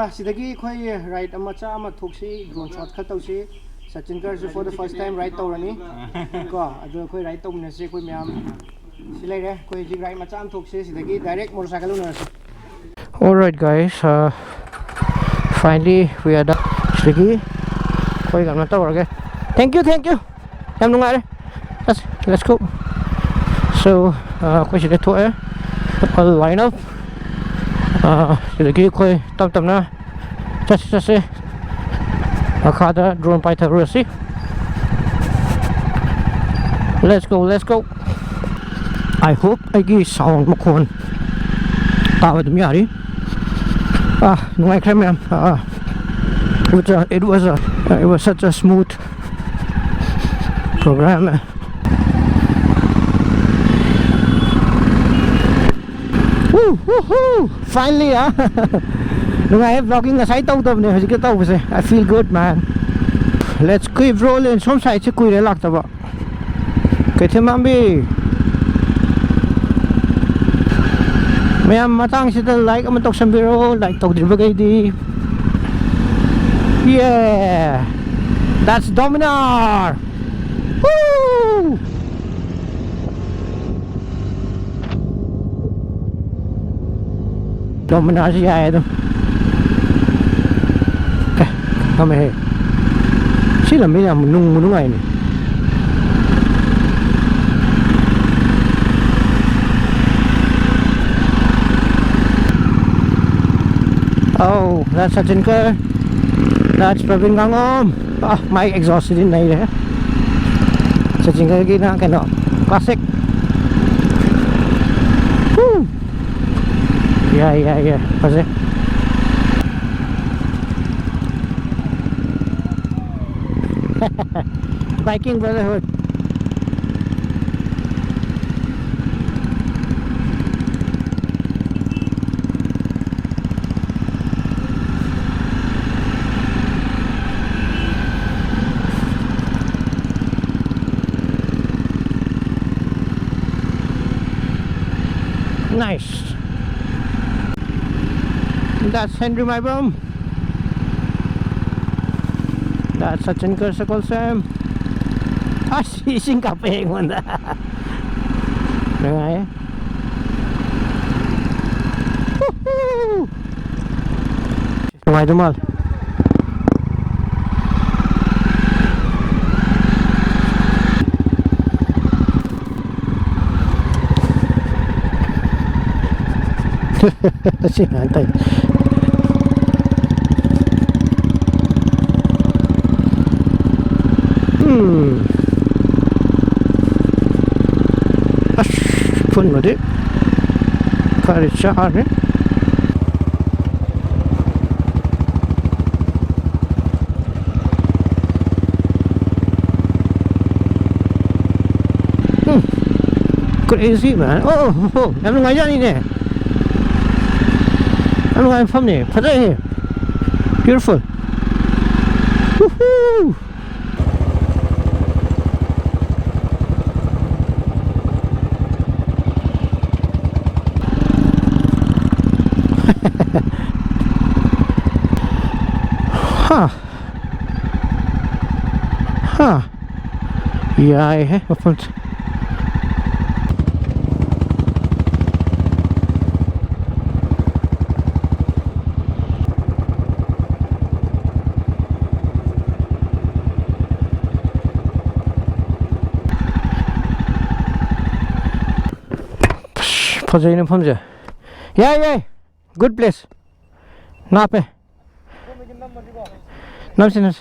sidagi khoi ride amacha ama thokse drone shot kha tawse Sachin Kar for the first time ride tawrani ko adu khoi ride tawna se khoi myam silai re khoi ji ride macha am thokse sidagi direct motorcycle una se. All right guys, finally we are done. Sidagi khoi gamna tawrage. Thank you yam nungai re. Let's go. So khoi sida thoe all line up sidagi khoi tam na chase akada drone pai tharusi. Let's go. I hope I give sound makon tawa dum yari nungai krem it was such a smooth program. Woohoo! Finally, nungai vlogging aside tau ne hojik tau se. I feel good, man. Let's keep rolling. Some side se kui re lak ta ba. Kethe mambi. Mayam matang sida like am tok sambiro like tok driba gai di. Yeah. That's Dominar. Woo! Dominar se aaya to. Come here. Sila mina munungai ni. Oh, that's Sachin Kar. That's Praveen Gangom. My exhaust din nahi rahe. Sachin Kar ki na kano classic. Woo. Yeah. What's it? Biking brotherhood. Nice. That's Henry Mybom. That's Sachin Kar Sakol Sam. Sising kape yung manda. Nangay. Woohoo! Nangay dumal. Singantay. Fun मध्ये कारच्या आहे crazy man. Em nói ra đi nè, em nói phong nè, thật đấy, beautiful. Woohoo! Yeah, what point? 퍼져있는 펌제. Yeah, good place. 나 앞에. 남신.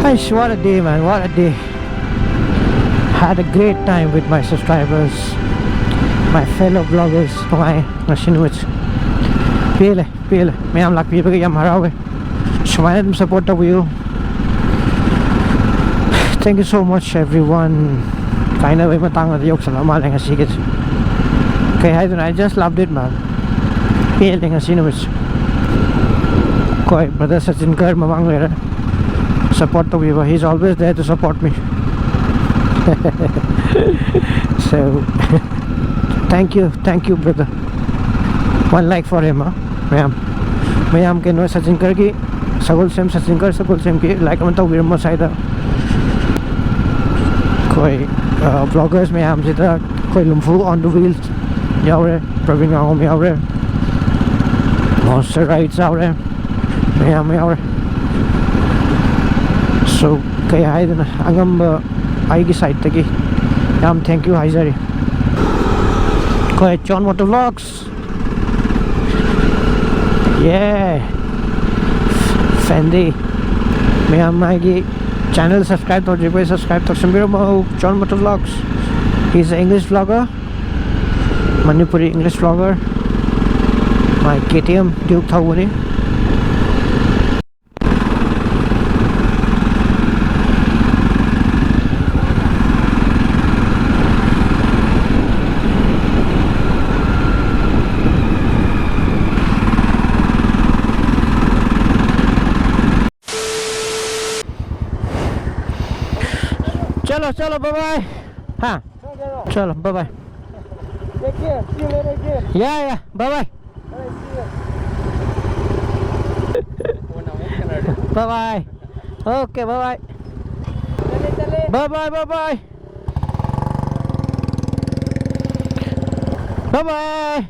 Gosh, what a day, man, what a day. Had a great time with my subscribers, my fellow vloggers. Okay, nasinuwits. Pili. Mayam lak pili yam harawe. Shumayan support of you. Thank you so much, everyone. Kinda way matang na yok salamat nga sigit. Kaya I just loved it, man. Pili nga sinuwits. Koi brother Sachin Kar mamang mere support to you. He's always there to support me. So thank you brother. One like for him, huh? Mayam ke no Sachin Kar ki sagol sem Sachin Kar sagol sem ki like man to virmo saida koi vloggers mayam jita koi lumfu on the wheels yaure Praveen Ngom yaure monster rides yaure mayam yaure. So kaya ay din angam ay gi side tagi yam thank you haizari koi John Motor Vlogs. Yeah, Fendi. Mayam ay channel subscribe to jibe subscribe to Sambiro mo John Motor Vlogs. He's an English vlogger, Manipuri English vlogger. My KTM Duke Thawuni. Chalo, bye bye. Ha. Chalo, bye bye. Take care. See you later again. Yeah, bye bye. Bye bye. Okay, bye bye. Bye bye. Bye bye.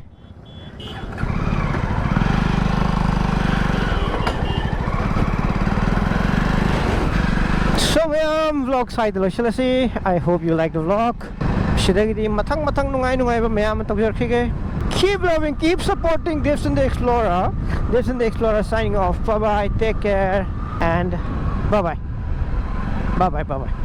So vlog side lo shalasi. I hope you like the vlog. Shidagi matang nungai ba mayam tawjirkhige. Keep loving, keep supporting Devson the Explorer. Devson the Explorer signing off. Bye bye. Take care and bye bye.